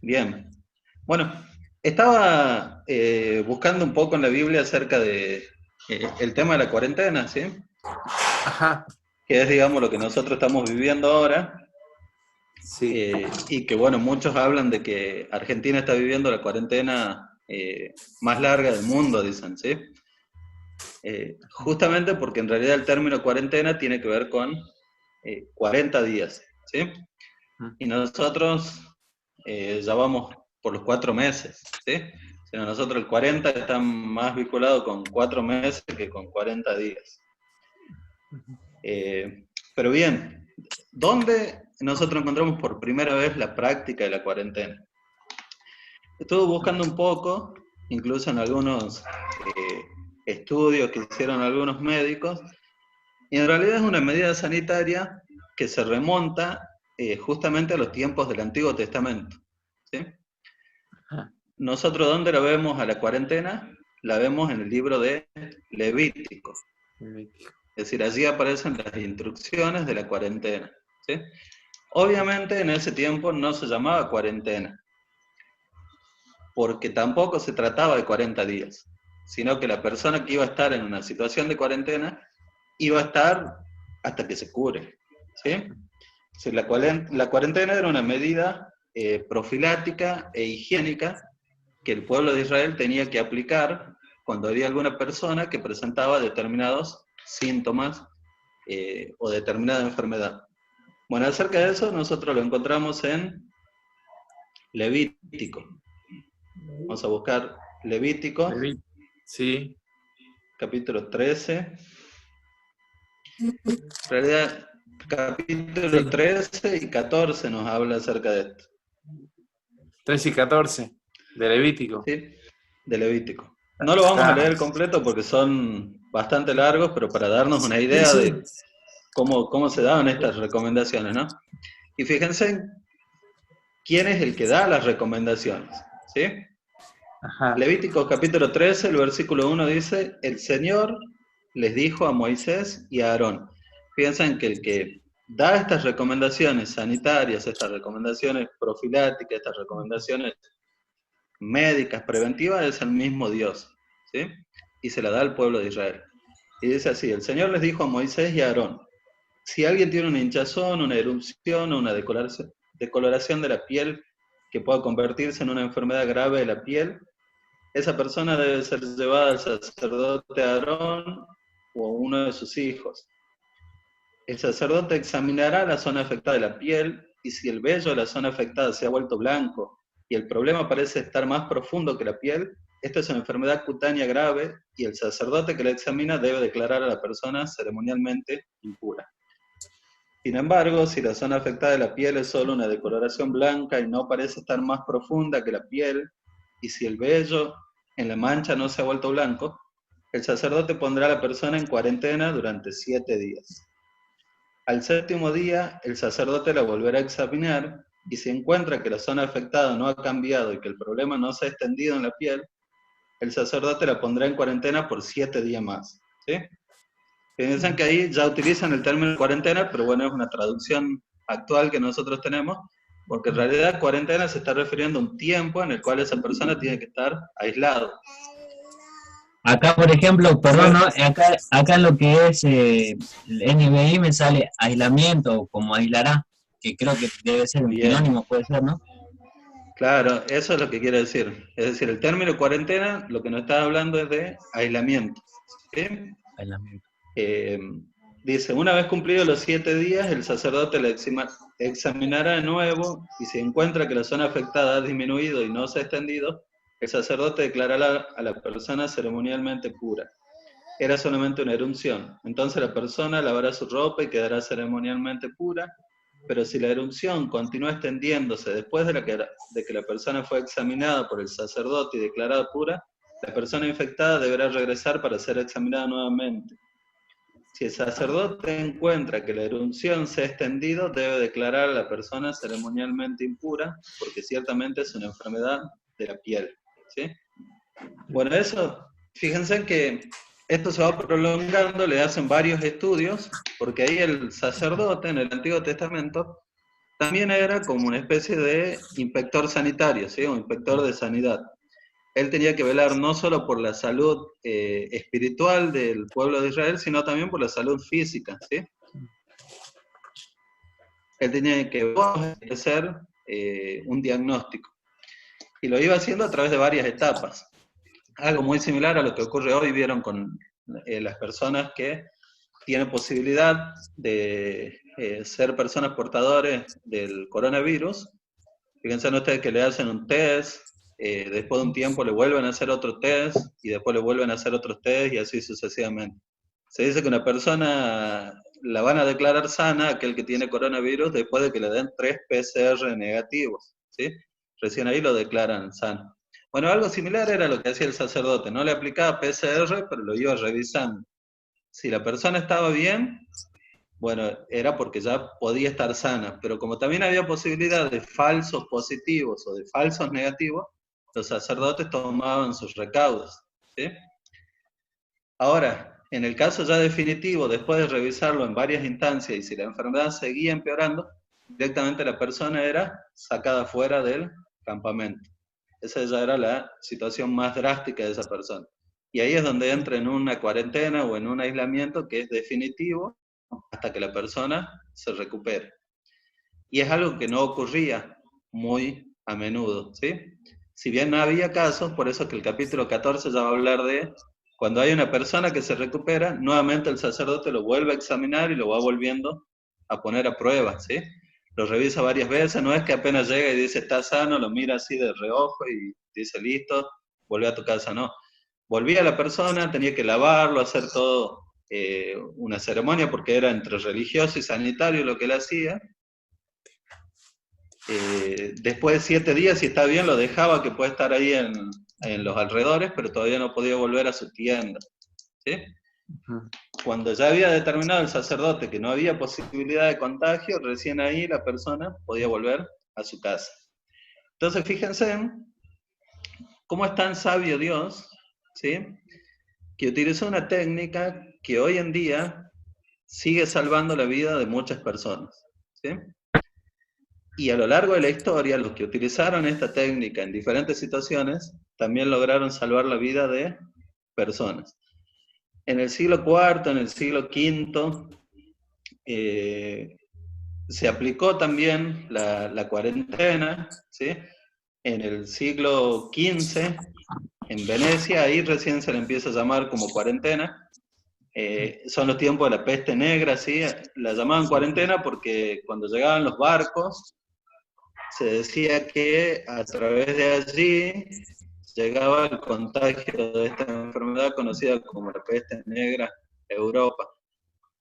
Bien. Bueno, estaba buscando un poco en la Biblia acerca de el tema de la cuarentena, ¿sí? Ajá, Que es, digamos, lo que nosotros estamos viviendo ahora. sí. Y que, bueno, muchos hablan de que Argentina está viviendo la cuarentena más larga del mundo, dicen, ¿sí? Justamente porque en realidad el término cuarentena tiene que ver con 40 días, ¿sí? Y nosotros ya vamos por los 4 meses, ¿sí? O sea, nosotros el 40 está más vinculado con 4 meses que con 40 días. Pero bien, ¿dónde nosotros encontramos por primera vez la práctica de la cuarentena? Estuve buscando un poco, incluso en algunos estudios que hicieron algunos médicos, y en realidad es una medida sanitaria que se remonta justamente a los tiempos del Antiguo Testamento, ¿sí? Ajá. Nosotros, ¿dónde la vemos a la cuarentena? La vemos en el libro de Levítico. Es decir, allí aparecen las instrucciones de la cuarentena, ¿sí? Obviamente en ese tiempo no se llamaba cuarentena, porque tampoco se trataba de 40 días, sino que la persona que iba a estar en una situación de cuarentena iba a estar hasta que se cure, ¿sí? O sea, la cuarentena era una medida profiláctica e higiénica que el pueblo de Israel tenía que aplicar cuando había alguna persona que presentaba determinados síntomas o determinada enfermedad. Bueno, acerca de eso nosotros lo encontramos en Levítico. Vamos a buscar Levítico, Sí. capítulo 13. En realidad, capítulo Sí. 13 y 14 nos habla acerca de esto. 13 y 14 de Levítico. ¿Sí? De Levítico. No lo vamos a Está. leer completo porque son bastante largos, pero para darnos una Sí, idea sí. de cómo se daban estas recomendaciones, ¿no? Y fíjense quién es el que da las recomendaciones, ¿sí? Ajá. Levítico capítulo 13, el versículo 1 dice, el Señor les dijo a Moisés y a Aarón. Fíjense que el que da estas recomendaciones sanitarias, estas recomendaciones profilácticas, estas recomendaciones médicas, preventivas, es el mismo Dios, ¿sí? Y se la da al pueblo de Israel. Y dice así, el Señor les dijo a Moisés y a Aarón, si alguien tiene una hinchazón, una erupción o una decoloración de la piel que pueda convertirse en una enfermedad grave de la piel, esa persona debe ser llevada al sacerdote Aarón o uno de sus hijos. El sacerdote examinará la zona afectada de la piel y si el vello de la zona afectada se ha vuelto blanco y el problema parece estar más profundo que la piel, esta es una enfermedad cutánea grave y el sacerdote que la examina debe declarar a la persona ceremonialmente impura. Sin embargo, si la zona afectada de la piel es solo una decoloración blanca y no parece estar más profunda que la piel, y si el vello en la mancha no se ha vuelto blanco, el sacerdote pondrá a la persona en cuarentena durante 7 días. Al séptimo día, el sacerdote la volverá a examinar y si encuentra que la zona afectada no ha cambiado y que el problema no se ha extendido en la piel, el sacerdote la pondrá en cuarentena por 7 días más, ¿sí? Piensan que ahí ya utilizan el término cuarentena, pero bueno, es una traducción actual que nosotros tenemos, porque en realidad cuarentena se está refiriendo a un tiempo en el cual esa persona tiene que estar aislado. Acá, por ejemplo, perdón, ¿no? Después, Acá en lo que es el NBI me sale aislamiento como aislará, que creo que debe ser un bien, sinónimo, puede ser, ¿no? claro, eso es lo que quiere decir. Es decir, el término cuarentena lo que nos está hablando es de aislamiento, ¿sí? Aislamiento. Eh, Dice, una vez cumplidos los 7 días, el sacerdote la examinará de nuevo y si encuentra que la zona afectada ha disminuido y no se ha extendido, el sacerdote declarará a la persona ceremonialmente pura. Era solamente una erupción. Entonces la persona lavará su ropa y quedará ceremonialmente pura, pero si la erupción continúa extendiéndose después de que la persona fue examinada por el sacerdote y declarada pura, la persona infectada deberá regresar para ser examinada nuevamente. Si el sacerdote encuentra que la erupción se ha extendido, debe declarar a la persona ceremonialmente impura, porque ciertamente es una enfermedad de la piel, ¿sí? Bueno, eso, fíjense que esto se va prolongando, le hacen varios estudios, porque ahí el sacerdote en el Antiguo Testamento también era como una especie de inspector sanitario, ¿sí? Un inspector de sanidad. Él tenía que velar no solo por la salud espiritual del pueblo de Israel, sino también por la salud física, ¿sí? Él tenía que hacer un diagnóstico. Y lo iba haciendo a través de varias etapas. Algo muy similar a lo que ocurre hoy, vieron con las personas que tienen posibilidad de ser personas portadores del coronavirus. Fíjense ustedes que le hacen un test, después de un tiempo le vuelven a hacer otro test, y después le vuelven a hacer otros test, y así sucesivamente. Se dice que una persona la van a declarar sana, aquel que tiene coronavirus, después de que le den 3 PCR negativos, ¿sí? Recién ahí lo declaran sano. Bueno, algo similar era lo que hacía el sacerdote, no le aplicaba PCR, pero lo iba revisando. Si la persona estaba bien, bueno, era porque ya podía estar sana, pero como también había posibilidad de falsos positivos o de falsos negativos, los sacerdotes tomaban sus recaudos, ¿sí? Ahora, en el caso ya definitivo, después de revisarlo en varias instancias y si la enfermedad seguía empeorando, directamente la persona era sacada fuera del campamento. Esa ya era la situación más drástica de esa persona. Y ahí es donde entra en una cuarentena o en un aislamiento que es definitivo hasta que la persona se recupere. Y es algo que no ocurría muy a menudo, ¿sí? Si bien no había casos, por eso que el capítulo 14 ya va a hablar de cuando hay una persona que se recupera, nuevamente el sacerdote lo vuelve a examinar y lo va volviendo a poner a prueba, ¿sí? Lo revisa varias veces, no es que apenas llega y dice está sano, lo mira así de reojo y dice listo, vuelve a tu casa, no. Volvía la persona, tenía que lavarlo, hacer todo una ceremonia porque era entre religioso y sanitario lo que él hacía. Después de 7 días, si está bien, lo dejaba que puede estar ahí en los alrededores, pero todavía no podía volver a su tienda, ¿sí? Cuando ya había determinado el sacerdote que no había posibilidad de contagio, recién ahí la persona podía volver a su casa. Entonces, fíjense cómo es tan sabio Dios, ¿sí? Que utilizó una técnica que hoy en día sigue salvando la vida de muchas personas, ¿sí? Y a lo largo de la historia, los que utilizaron esta técnica en diferentes situaciones, también lograron salvar la vida de personas. En el siglo IV, en el siglo V, se aplicó también la cuarentena, ¿sí? En el siglo XV, en Venecia, ahí recién se le empieza a llamar como cuarentena. Son los tiempos de la peste negra, ¿sí? La llamaban cuarentena porque cuando llegaban los barcos, se decía que a través de allí llegaba el contagio de esta enfermedad conocida como la peste negra a Europa.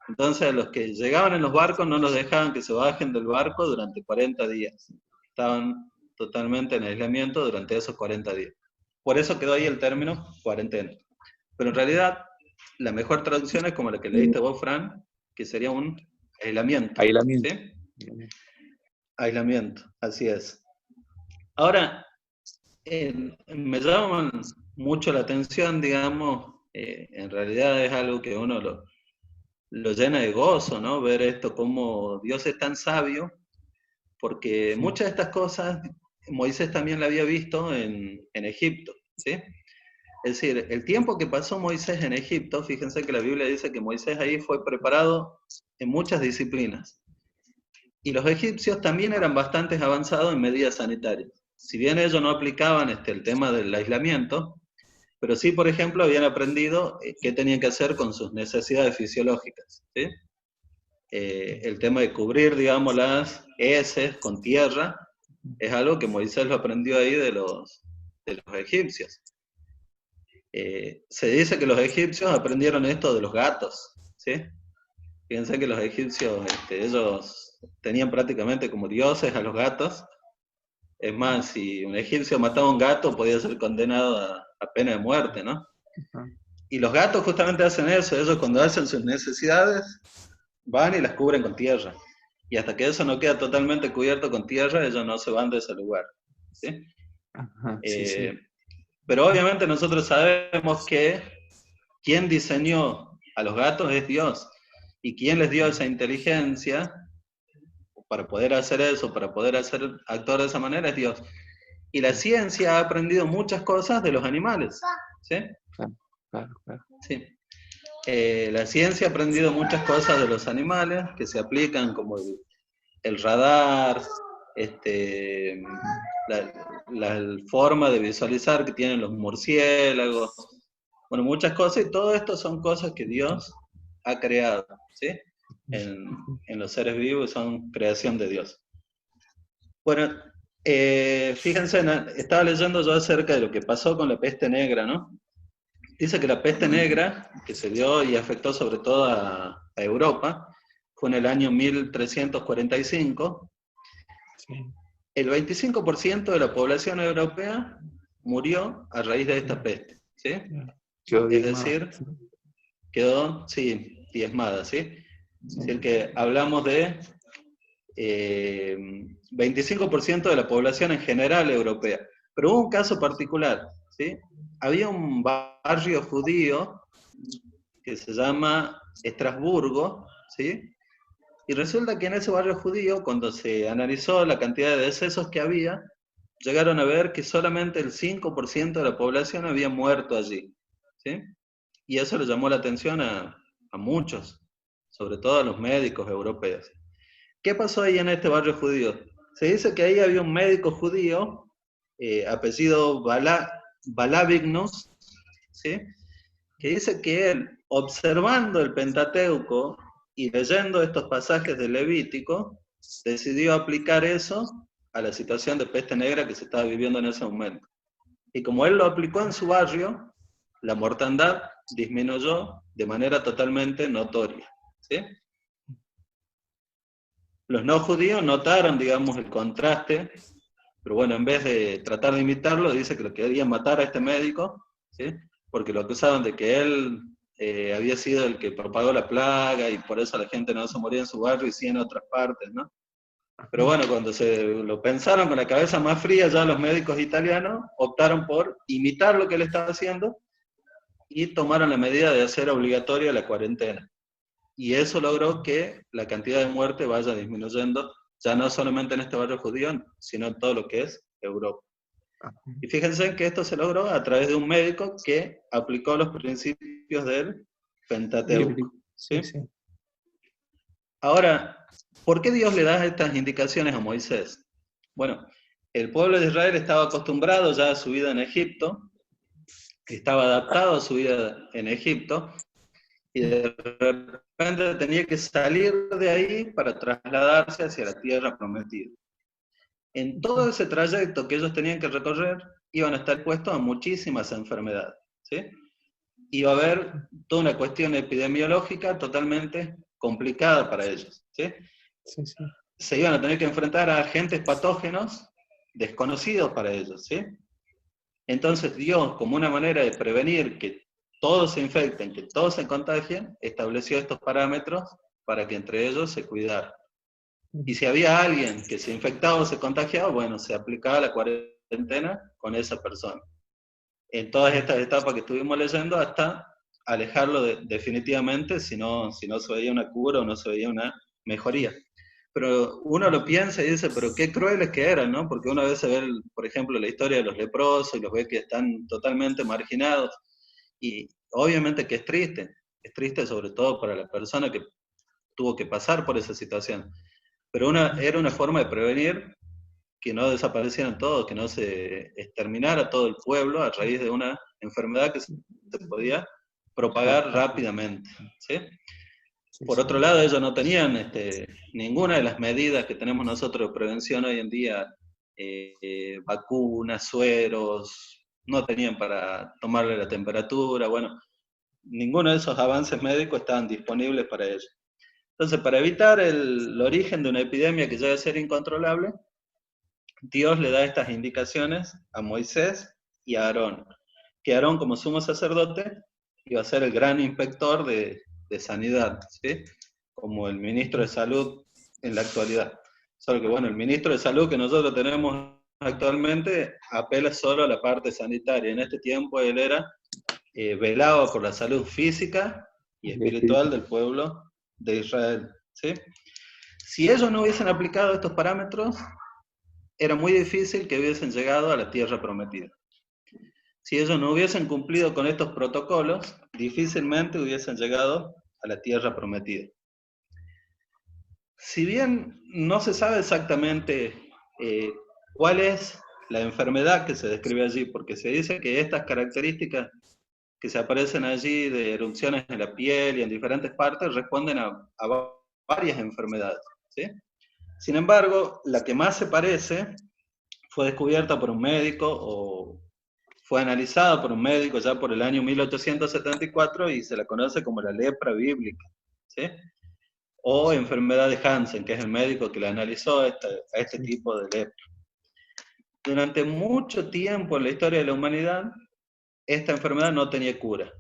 Entonces, los que llegaban en los barcos no los dejaban que se bajen del barco durante 40 días. Estaban totalmente en aislamiento durante esos 40 días. Por eso quedó ahí el término cuarentena. Pero en realidad, la mejor traducción es como la que leíste vos, Fran, que sería un aislamiento. Aislamiento. ¿Sí? Aislamiento, así es. Ahora, me llama mucho la atención, digamos, en realidad es algo que uno lo llena de gozo, ¿no? Ver esto, cómo Dios es tan sabio, porque sí, muchas de estas cosas Moisés también la había visto en Egipto, ¿sí? Es decir, el tiempo que pasó Moisés en Egipto, fíjense que la Biblia dice que Moisés ahí fue preparado en muchas disciplinas. Y los egipcios también eran bastante avanzados en medidas sanitarias. Si bien ellos no aplicaban el tema del aislamiento, pero sí, por ejemplo, habían aprendido qué tenían que hacer con sus necesidades fisiológicas, ¿sí? El tema de cubrir, digamos, las heces con tierra, es algo que Moisés lo aprendió ahí de los egipcios. Se dice que los egipcios aprendieron esto de los gatos, ¿sí? Fíjense que los egipcios, ellos tenían prácticamente como dioses a los gatos. Es más, si un egipcio mataba a un gato, podía ser condenado a pena de muerte, ¿no? Y los gatos justamente hacen eso. Ellos cuando hacen sus necesidades, van y las cubren con tierra. Y hasta que eso no queda totalmente cubierto con tierra, ellos no se van de ese lugar, ¿sí? Ajá, sí. Pero obviamente nosotros sabemos que quien diseñó a los gatos es Dios. Y quien les dio esa inteligencia para poder hacer eso, para poder actuar de esa manera, es Dios. Y la ciencia ha aprendido muchas cosas de los animales, ¿sí? Claro. Sí. La ciencia ha aprendido muchas cosas de los animales que se aplican, como el radar, la forma de visualizar que tienen los murciélagos, bueno, muchas cosas, y todo esto son cosas que Dios ha creado, ¿sí? En los seres vivos, son creación de Dios. Bueno, fíjense, estaba leyendo yo acerca de lo que pasó con la peste negra, ¿no? Dice que la peste negra, que se dio y afectó sobre todo a Europa, fue en el año 1345. Sí. El 25% de la población europea murió a raíz de esta peste, ¿sí? Quedó Es diezmada. decir, quedó, sí, diezmada, ¿sí? Sí. Es decir, que hablamos de 25% de la población en general europea. Pero hubo un caso particular, ¿sí? Había un barrio judío que se llama Estrasburgo, ¿sí? Y resulta que en ese barrio judío, cuando se analizó la cantidad de decesos que había, llegaron a ver que solamente el 5% de la población había muerto allí, ¿sí? Y eso le llamó la atención a muchos, sobre todo a los médicos europeos. ¿Qué pasó ahí en este barrio judío? Se dice que ahí había un médico judío, apellido Balabignus, ¿sí? Que dice que él, observando el Pentateuco y leyendo estos pasajes del Levítico, decidió aplicar eso a la situación de peste negra que se estaba viviendo en ese momento. Y como él lo aplicó en su barrio, la mortandad disminuyó de manera totalmente notoria, ¿sí? Los no judíos notaron, digamos, el contraste, pero bueno, en vez de tratar de imitarlo, dice que lo querían matar a este médico, ¿sí? Porque lo acusaban de que él había sido el que propagó la plaga y por eso la gente no se moría en su barrio y sí en otras partes, ¿no? Pero bueno, cuando se lo pensaron con la cabeza más fría, ya los médicos italianos optaron por imitar lo que él estaba haciendo y tomaron la medida de hacer obligatoria la cuarentena. Y eso logró que la cantidad de muertes vaya disminuyendo, ya no solamente en este barrio judío, sino en todo lo que es Europa. Y fíjense que esto se logró a través de un médico que aplicó los principios del Pentateuco, ¿sí? Sí. Ahora, ¿por qué Dios le da estas indicaciones a Moisés? Bueno, el pueblo de Israel estaba acostumbrado ya a su vida en Egipto, estaba adaptado a su vida en Egipto, y de repente tenía que salir de ahí para trasladarse hacia la tierra prometida. En todo ese trayecto que ellos tenían que recorrer, iban a estar expuestos a muchísimas enfermedades, ¿sí? Iba a haber toda una cuestión epidemiológica totalmente complicada para ellos, ¿sí? Sí. Se iban a tener que enfrentar a agentes patógenos desconocidos para ellos, ¿sí? Entonces Dios, como una manera de prevenir que todos se infecten, que todos se contagien, estableció estos parámetros para que entre ellos se cuidaran. Y si había alguien que se infectaba o se contagiaba, bueno, se aplicaba la cuarentena con esa persona. En todas estas etapas que estuvimos leyendo, hasta alejarlo definitivamente si no se veía una cura o no se veía una mejoría. Pero uno lo piensa y dice, pero qué crueles que eran, ¿no? Porque una vez se ve, por ejemplo, la historia de los leprosos y los ve que están totalmente marginados. Y obviamente que es triste sobre todo para la persona que tuvo que pasar por esa situación. Pero era una forma de prevenir que no desaparecieran todos, que no se exterminara todo el pueblo a raíz de una enfermedad que se podía propagar rápidamente, ¿sí? Por otro lado, ellos no tenían ninguna de las medidas que tenemos nosotros de prevención hoy en día, vacunas, sueros, no tenían para tomarle la temperatura, bueno, ninguno de esos avances médicos estaban disponibles para ellos. Entonces, para evitar el origen de una epidemia que llegue a ser incontrolable, Dios le da estas indicaciones a Moisés y a Aarón, que Aarón como sumo sacerdote iba a ser el gran inspector de sanidad, ¿sí? Como el ministro de salud en la actualidad. Solo que bueno, el ministro de salud que nosotros tenemos actualmente apela solo a la parte sanitaria. En este tiempo él era velaba por la salud física y espiritual del pueblo de Israel, ¿sí? si ellos no hubiesen aplicado estos parámetros, era muy difícil que hubiesen llegado a la tierra prometida. Si ellos no hubiesen cumplido con estos protocolos, difícilmente hubiesen llegado a la tierra prometida. Si bien no se sabe exactamente cuál es la enfermedad que se describe allí, porque se dice que estas características que se aparecen allí de erupciones en la piel y en diferentes partes responden a varias enfermedades, ¿sí? Sin embargo, la que más se parece fue descubierta por un médico o fue analizada por un médico ya por el año 1874 y se la conoce como la lepra bíblica, ¿sí? O enfermedad de Hansen, que es el médico que la analizó a este tipo de lepra. Durante mucho tiempo en la historia de la humanidad, esta enfermedad no tenía cura.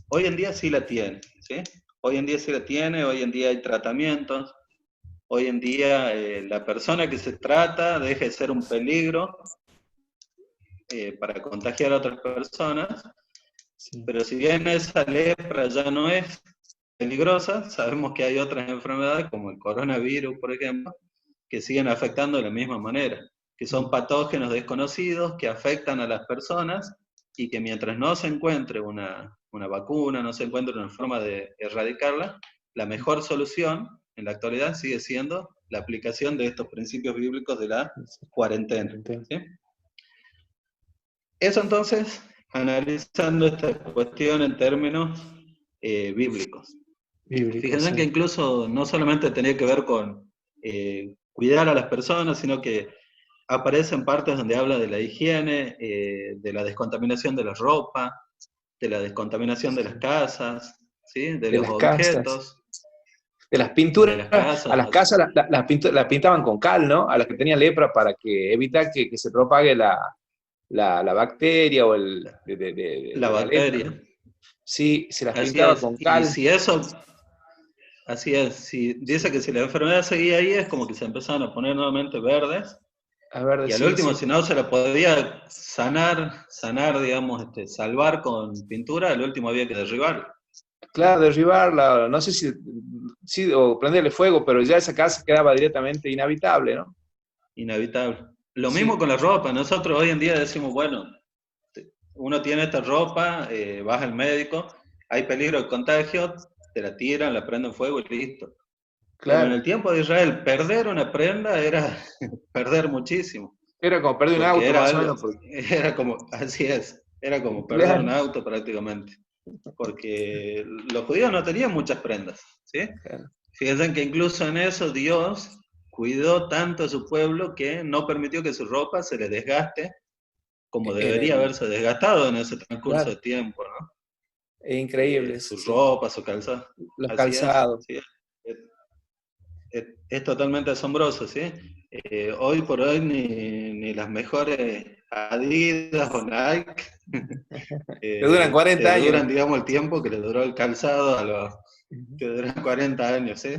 Hoy en día sí la tiene, ¿sí? Hoy en día sí la tiene, hoy en día hay tratamientos, hoy en día la persona que se trata deja de ser un peligro para contagiar a otras personas, Sí. pero si bien esa lepra ya no es peligrosa, sabemos que hay otras enfermedades como el coronavirus, por ejemplo, que siguen afectando de la misma manera, que son patógenos desconocidos que afectan a las personas y que mientras no se encuentre una vacuna, no se encuentre una forma de erradicarla, la mejor solución en la actualidad sigue siendo la aplicación de estos principios bíblicos de la cuarentena, ¿sí? Eso entonces, analizando esta cuestión en términos bíblicos. Fíjense Sí. que incluso no solamente tenía que ver con cuidar a las personas, sino que aparecen partes donde habla de la higiene, de la descontaminación de la ropa, de la descontaminación de las casas, ¿sí? De los las casas, objetos, de las pinturas. de las casas. A las casas las pintaban con cal, ¿no? A las que tenían lepra para que evitar que se propague la bacteria o la la lepra, bacteria. ¿no? Sí, se las Así pintaba es. con Y cal. si eso, así es, si dice que si la enfermedad seguía ahí, es como que se empezaban a poner nuevamente verdes. A ver, Y al sí, último, sí. si no se la podía sanar, digamos, salvar con pintura, al último había que derribarla. Claro, derribarla, no sé si o prenderle fuego, pero ya esa casa quedaba directamente inhabitable, ¿no? Inevitable. Lo Sí, mismo con la ropa. Nosotros hoy en día decimos, bueno, uno tiene esta ropa, vas al médico, hay peligro de contagio, te la tiran, la prenden fuego y listo. Pero en claro. el tiempo de Israel, perder una prenda era perder muchísimo. Era como perder un Porque auto, era más o algo, menos. Porque, era como, así es, era como perder un claro, auto prácticamente. Porque los judíos no tenían muchas prendas, ¿sí? claro. Fíjense que incluso en eso Dios cuidó tanto a su pueblo que no permitió que su ropa se le desgaste como En debería haberse desgastado en ese transcurso de claro, tiempo, ¿no? es increíble, Su sí. ropa, su calzado. Los Así es, calzados. ¿sí? Es totalmente asombroso, ¿sí? Hoy por hoy ni las mejores Adidas o Nike Te duran 40 te años. duran, digamos, el tiempo que le duró el calzado a los que duran 40 años, ¿sí?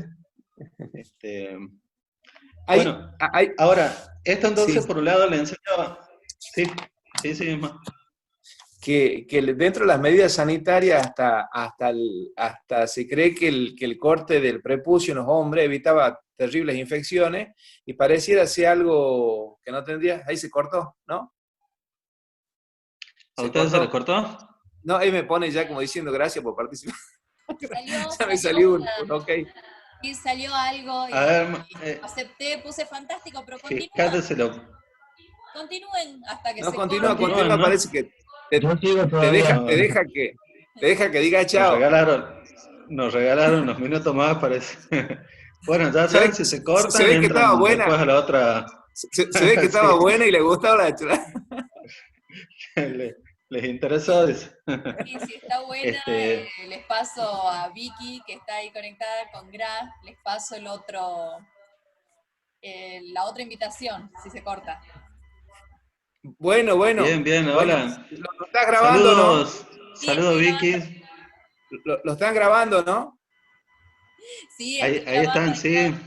Este, Hay, bueno, hay, ahora, esto sí, entonces por un lado le enseñaba, sí, sí mismo. que dentro de las medidas sanitarias hasta se cree que el corte del prepucio en los hombres evitaba terribles infecciones y pareciera ser algo que no tendría. Ahí se cortó, ¿no? ¿A Se ustedes se les cortó. cortó? No, ahí me pone ya como diciendo gracias por participar. Salió, Ya me salió salió una, un ok. sí, salió algo A y ver, acepté, puse fantástico, pero fíjate si lo... continúen hasta que No, se continúa, corte. Continúan, continúa, ¿no? parece que Yo sigo te deja, todavía. No, te deja que, te deja que diga chao. nos regalaron unos minutos más, parece. Bueno, ya Se ve, saben, si se se cortan, ve que estaba entran buena, después a la otra. se ve que estaba Sí, buena y le gustaba la chula. les interesó. Dice. Sí, si está buena, Este, les paso a Vicky, que está ahí conectada con Graf, les paso la otra invitación, si se corta. Bueno, bien, bien, bueno. hola. Lo estás grabando, ¿no? Saludos, Sí, saludos estoy grabando. Vicky. Lo están grabando, ¿no? Sí, Ahí, estoy ahí grabando están, el sí.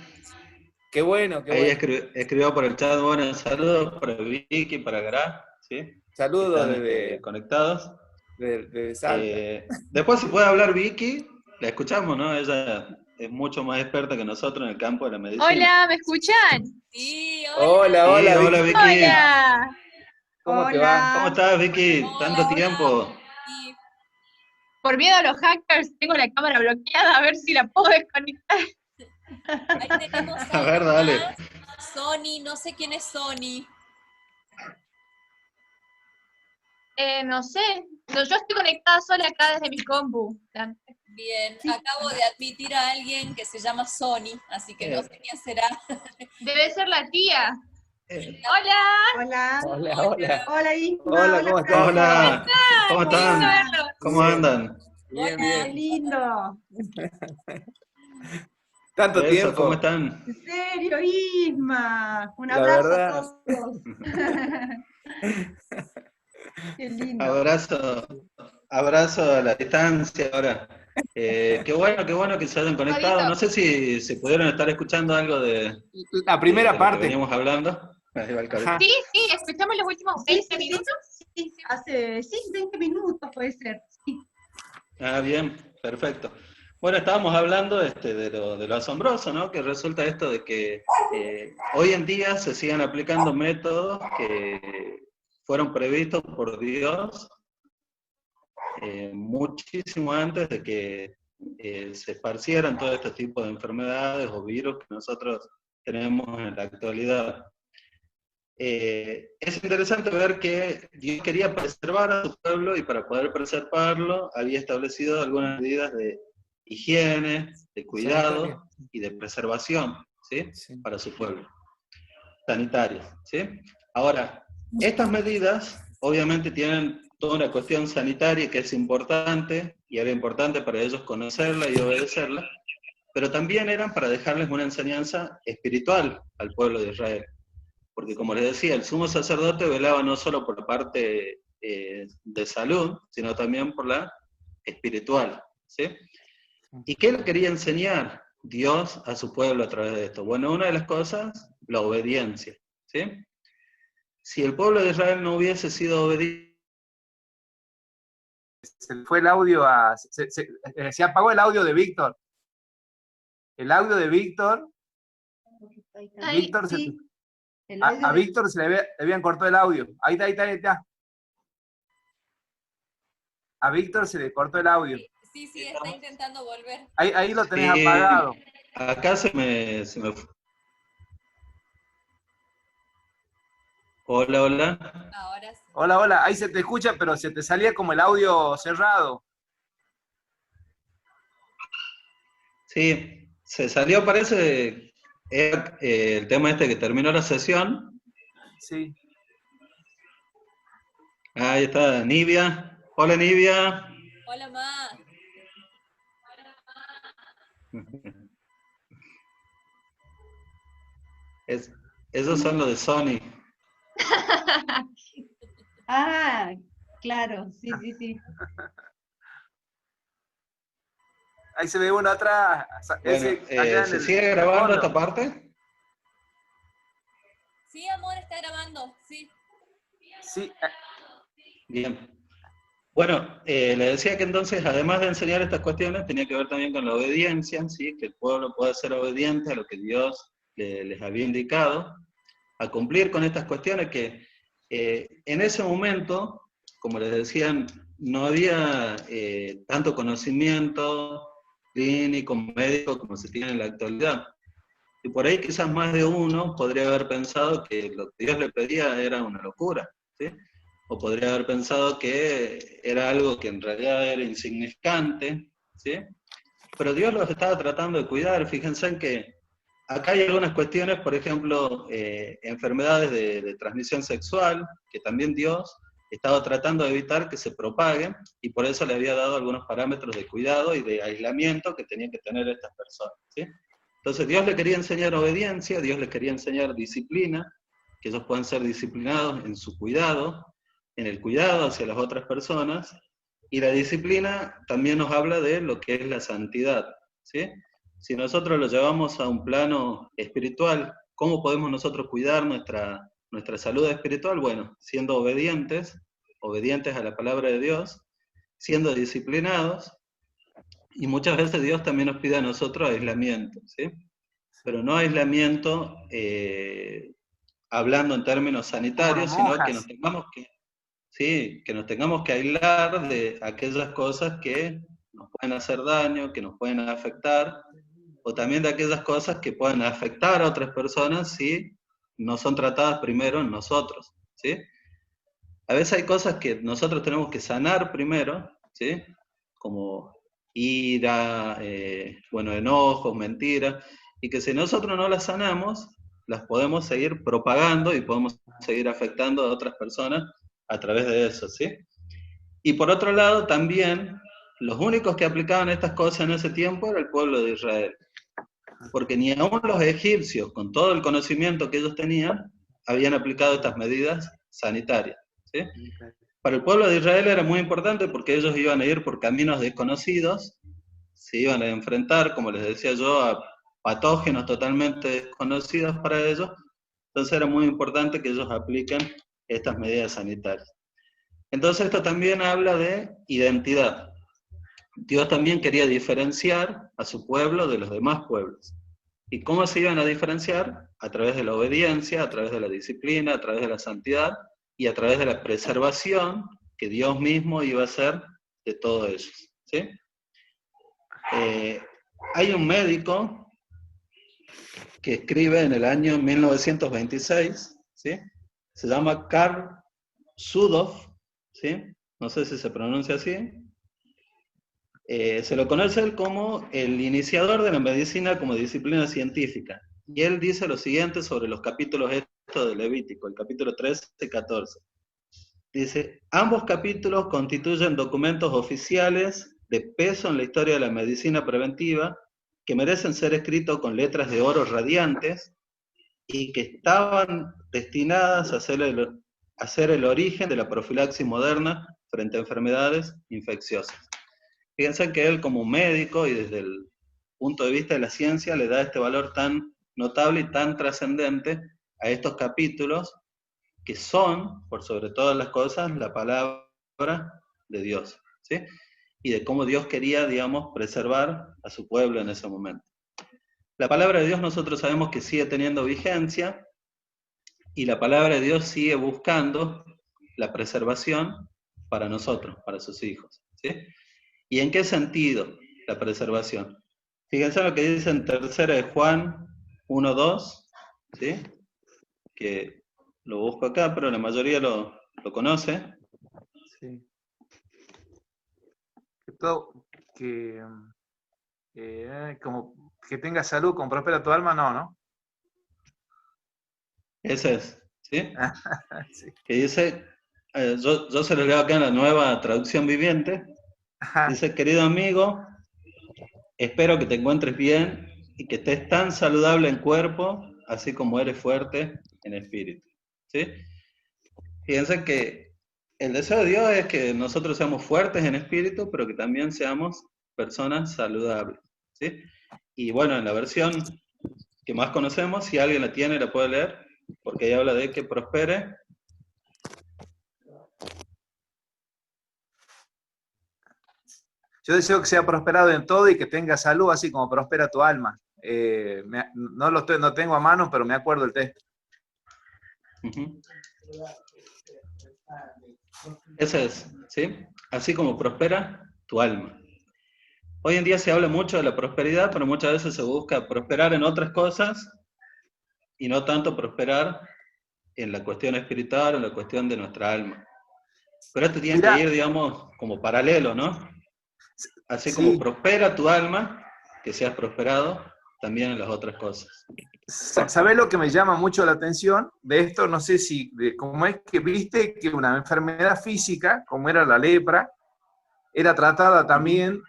Qué bueno, qué Ahí bueno. escribió por el chat, bueno, saludos para Vicky, para Gra, ¿sí? Que Saludos están desde, conectados. desde Salta. Después si puede hablar Vicky, la escuchamos, ¿no? Ella es mucho más experta que nosotros en el campo de la medicina. Hola, ¿me escuchan? Sí, Hola, hola, Sí, Vicky. hola Vicky. Hola. ¿Cómo te va? ¿Cómo estás, Vicky? Hola, Tanto hola. tiempo. Y Por miedo a los hackers, tengo la cámara bloqueada, a ver si la puedo desconectar. ahí tenemos A ver, algo dale. más. Sony, no sé quién es Sony. No sé, no, yo estoy conectada sola acá desde mi compu. Bien, acabo de admitir a alguien que se llama Sony, así que no sé quién será. Debe ser la tía. Eh, Hola. Hola, Hola, hola. hola Isma, Hola, ¿cómo estás? Franco. Hola, ¿cómo Lindo están? verlos. ¿Cómo Bien. andan? Bien, Qué bien. lindo. Tanto Eso, ¿cómo tiempo. están? En serio, Isma. Un La abrazo verdad. a todos. Qué lindo. Abrazo a la distancia ahora. Qué bueno que se hayan conectado. No sé si se pudieron estar escuchando algo de La primera lo que parte. veníamos hablando. Ahí va el cabello. Ajá. Sí, sí, escuchamos los últimos 20 minutos. Sí, hace 20 minutos puede ser. Sí. Ah, bien, perfecto. Bueno, estábamos hablando de lo asombroso, ¿no? Que resulta esto de que hoy en día se sigan aplicando métodos que fueron previstos por Dios muchísimo antes de que se esparcieran todo este tipo de enfermedades o virus que nosotros tenemos en la actualidad. Es interesante ver que Dios quería preservar a su pueblo y para poder preservarlo había establecido algunas medidas de higiene, de cuidado y de preservación, ¿sí? Sí. Para su pueblo, sanitarias, ¿sí? Ahora, estas medidas obviamente tienen toda una cuestión sanitaria que es importante y era importante para ellos conocerla y obedecerla, pero también eran para dejarles una enseñanza espiritual al pueblo de Israel. Porque como les decía, el sumo sacerdote velaba no solo por la parte de salud, sino también por la espiritual, ¿sí? ¿Y qué le quería enseñar Dios a su pueblo a través de esto? Bueno, una de las cosas, la obediencia, ¿sí? Si el pueblo de Israel no hubiese sido obediente, Se fue el audio se apagó el audio de Víctor. El audio de Víctor. Ay, Víctor se, Sí, el a audio de- Víctor se le habían cortado el audio. Ahí está. A Víctor se le cortó el audio. Sí, está intentando volver. Ahí lo tenés sí, apagado. acá se me fue. Hola, hola. Ahora sí. Hola, hola. Ahí se te escucha, pero se te salía como el audio cerrado. Sí, se salió, parece, el tema este que terminó la sesión. Sí. Ahí está, Nivia. Hola, Nivia. Hola, Ma. Esos son los de Sony. Ah, claro, sí, sí, sí. Ahí se ve uno atrás. Bueno, Allá en ¿se el sigue grabando fondo. esta parte? Sí, amor, está grabando, sí. Sí. Bien. Bueno, le decía que entonces, además de enseñar estas cuestiones, tenía que ver también con la obediencia, ¿sí? Que el pueblo pueda ser obediente a lo que Dios les había indicado, a cumplir con estas cuestiones que en ese momento, como les decían, no había tanto conocimiento clínico, médico como se tiene en la actualidad. Y por ahí quizás más de uno podría haber pensado que lo que Dios le pedía era una locura, ¿sí? O podría haber pensado que era algo que en realidad era insignificante, ¿sí? Pero Dios los estaba tratando de cuidar. Fíjense en que acá hay algunas cuestiones, por ejemplo, enfermedades de transmisión sexual, que también Dios estaba tratando de evitar que se propaguen, y por eso le había dado algunos parámetros de cuidado y de aislamiento que tenían que tener estas personas, ¿sí? Entonces Dios le quería enseñar obediencia, Dios le quería enseñar disciplina, que ellos puedan ser disciplinados en su cuidado, en el cuidado hacia las otras personas, y la disciplina también nos habla de lo que es la santidad, ¿sí? Si nosotros lo llevamos a un plano espiritual, ¿cómo podemos nosotros cuidar nuestra salud espiritual? Bueno, siendo obedientes a la palabra de Dios, siendo disciplinados Y muchas veces Dios también nos pide a nosotros aislamiento, ¿sí? Pero no aislamiento hablando en términos sanitarios, sino que nos tengamos que, sí, que nos tengamos que aislar de aquellas cosas que nos pueden hacer daño, que nos pueden afectar, o también de aquellas cosas que pueden afectar a otras personas si no son tratadas primero en nosotros, ¿sí? A veces hay cosas que nosotros tenemos que sanar primero, ¿sí? Como ira, bueno, enojos, mentiras, y que si nosotros no las sanamos, las podemos seguir propagando y podemos seguir afectando a otras personas a través de eso, ¿sí? Y por otro lado, también, los únicos que aplicaban estas cosas en ese tiempo era el pueblo de Israel. Porque ni aún los egipcios, con todo el conocimiento que ellos tenían, habían aplicado estas medidas sanitarias, ¿sí? Para el pueblo de Israel era muy importante porque ellos iban a ir por caminos desconocidos, se iban a enfrentar, como les decía yo, a patógenos totalmente desconocidos para ellos, entonces era muy importante que ellos apliquen estas medidas sanitarias. Entonces esto también habla de identidad. Dios también quería diferenciar a su pueblo de los demás pueblos. ¿Y cómo se iban a diferenciar? A través de la obediencia, a través de la disciplina, a través de la santidad y a través de la preservación que Dios mismo iba a hacer de todos ellos, ¿sí? Hay un médico que escribe en el año 1926, ¿sí? Se llama Karl Sudhoff, ¿sí? No sé si se pronuncia así. Se lo conoce él como el iniciador de la medicina como disciplina científica. Y él dice lo siguiente sobre los capítulos estos de Levítico, el capítulo 13 y 14. Dice, ambos capítulos constituyen documentos oficiales de peso en la historia de la medicina preventiva que merecen ser escritos con letras de oro radiantes y que estaban destinadas a ser el origen de la profilaxis moderna frente a enfermedades infecciosas. Fíjense que él como médico y desde el punto de vista de la ciencia le da este valor tan notable y tan trascendente a estos capítulos que son, por sobre todas las cosas, la palabra de Dios, ¿sí? Y de cómo Dios quería, digamos, preservar a su pueblo en ese momento. La palabra de Dios nosotros sabemos que sigue teniendo vigencia y la palabra de Dios sigue buscando la preservación para nosotros, para sus hijos, ¿sí? ¿Y en qué sentido la preservación? Fíjense lo que dice en 3 de Juan 1:2, ¿sí? Que lo busco acá, pero la mayoría lo conoce. Sí. Como que tenga salud, con prospera tu alma, no. Ese es, ¿sí? Sí. Que dice, yo se lo leo acá en la nueva traducción viviente. Ajá. Dice, querido amigo, espero que te encuentres bien y que estés tan saludable en cuerpo, así como eres fuerte en espíritu, ¿sí? Fíjense que el deseo de Dios es que nosotros seamos fuertes en espíritu, pero que también seamos personas saludables, ¿sí? Y bueno, en la versión que más conocemos, si alguien la tiene, la puede leer, porque ahí habla de que prospere. Yo deseo que sea prosperado en todo y que tenga salud, así como prospera tu alma. No tengo a mano, pero me acuerdo el texto. Uh-huh. Ese es, ¿sí? Así como prospera tu alma. Hoy en día se habla mucho de la prosperidad, pero muchas veces se busca prosperar en otras cosas y no tanto prosperar en la cuestión espiritual o en la cuestión de nuestra alma. Pero esto tiene que ir, digamos, como paralelo, ¿no? Así sí. como prospera tu alma, que seas prosperado también en las otras cosas. ¿Sabés lo que me llama mucho la atención de esto? No sé si, cómo es que viste que una enfermedad física, como era la lepra, era tratada también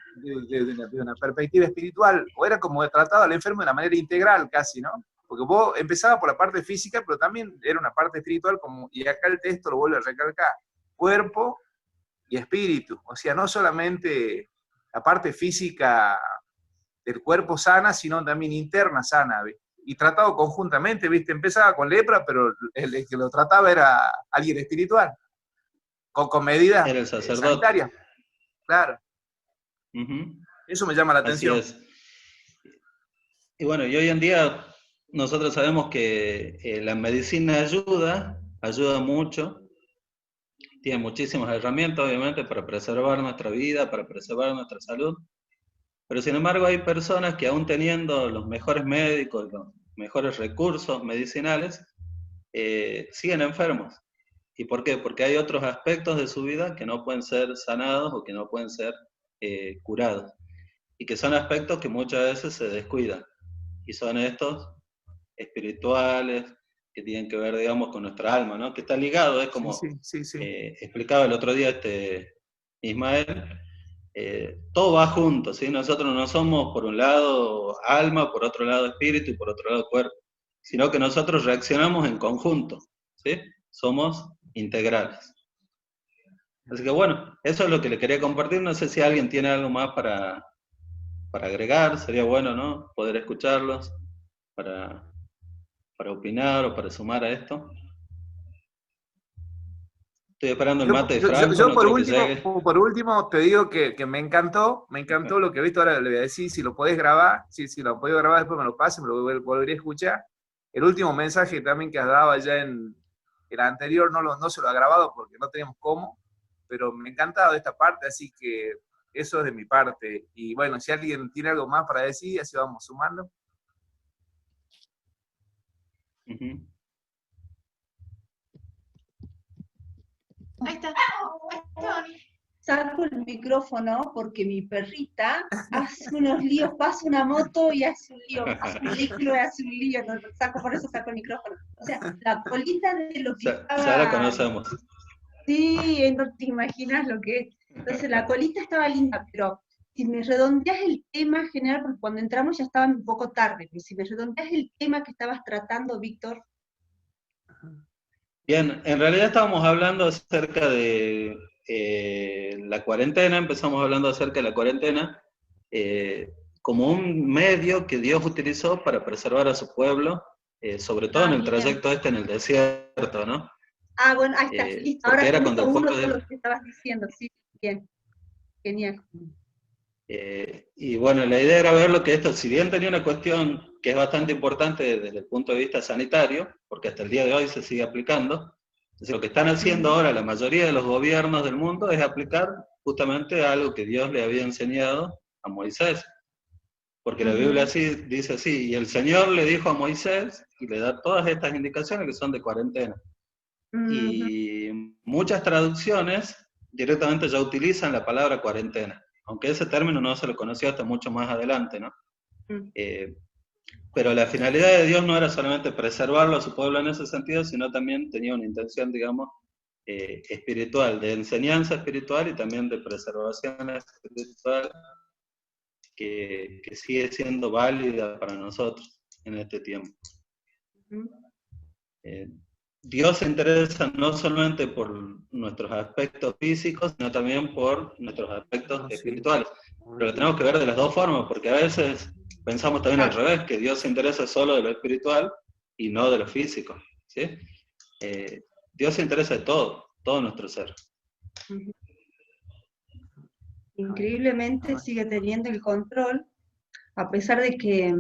desde una perspectiva espiritual, o era como tratada al enfermo de una manera integral casi, ¿no? Porque vos empezabas por la parte física, pero también era una parte espiritual, como, y acá el texto lo vuelve a recalcar, cuerpo y espíritu. O sea, no solamente la parte física del cuerpo sana, sino también interna sana, ¿ves? Y tratado conjuntamente, ¿viste? Empezaba con lepra, pero el que lo trataba era alguien espiritual, con medidas Era el sacerdote. sanitarias. Claro. Uh-huh. Eso me llama la Así atención. es. Y bueno, y hoy en día nosotros sabemos que la medicina ayuda mucho, tiene muchísimas herramientas obviamente para preservar nuestra vida, para preservar nuestra salud, pero sin embargo hay personas que aún teniendo los mejores médicos, los mejores recursos medicinales, siguen enfermos. ¿Y por qué? Porque hay otros aspectos de su vida que no pueden ser sanados o que no pueden ser curados. Y que son aspectos que muchas veces se descuidan. Y son estos espirituales, que tienen que ver, digamos, con nuestra alma, ¿no? Que está ligado, es como Sí. explicaba el otro día Ismael, todo va junto, ¿sí? Nosotros no somos por un lado alma, por otro lado espíritu y por otro lado cuerpo, sino que nosotros reaccionamos en conjunto, ¿sí? Somos integrales. Así que bueno, eso es lo que le quería compartir. No sé si alguien tiene algo más para agregar, sería bueno, ¿no? Poder escucharlos para opinar o para sumar a esto. Estoy esperando el mate de Franco, no creo que llegue. Por último te digo que me encantó lo que he visto. Ahora le voy a decir, si lo podés grabar, si lo podés grabar después me lo pases, me lo volveré a escuchar. El último mensaje también que has dado allá en el anterior no se lo ha grabado porque no teníamos cómo, pero me ha encantado esta parte, así que eso es de mi parte. Y bueno, si alguien tiene algo más para decir, así vamos sumando. Ahí está. Saco el micrófono porque mi perrita hace unos líos, pasa una moto y hace un lío, hace un vehículo y hace un lío, por eso saco el micrófono. O sea, la colita de lo que estaba... Ya la conocemos. Sí, no te imaginas lo que es. Entonces la colita estaba linda, pero si me redondeas el tema general, porque cuando entramos ya estaba un poco tarde, pero si me redondeas el tema que estabas tratando, Víctor. Bien, en realidad estábamos hablando acerca de la cuarentena, empezamos hablando acerca de la cuarentena como un medio que Dios utilizó para preservar a su pueblo, sobre todo en el trayecto en el desierto, ¿no? Ah, bueno, ahí está, listo. Ahora era cuando el pueblo de lo que estabas diciendo, sí, bien, genial. Y bueno, la idea era ver lo que esto, si bien tenía una cuestión que es bastante importante desde el punto de vista sanitario, porque hasta el día de hoy se sigue aplicando, entonces lo que están haciendo ahora la mayoría de los gobiernos del mundo es aplicar justamente algo que Dios le había enseñado a Moisés. Porque la Biblia dice así, y el Señor le dijo a Moisés, y le da todas estas indicaciones que son de cuarentena. Y muchas traducciones directamente ya utilizan la palabra cuarentena, aunque ese término no se lo conoció hasta mucho más adelante, ¿no? Pero la finalidad de Dios no era solamente preservarlo a su pueblo en ese sentido, sino también tenía una intención, digamos, espiritual, de enseñanza espiritual y también de preservación espiritual, que sigue siendo válida para nosotros en este tiempo. Dios se interesa no solamente por nuestros aspectos físicos, sino también por nuestros aspectos espirituales. Pero lo tenemos que ver de las dos formas, porque a veces pensamos también al revés, que Dios se interesa solo de lo espiritual y no de lo físico, ¿sí? Dios se interesa de todo nuestro ser. Increíblemente sigue teniendo el control, a pesar de que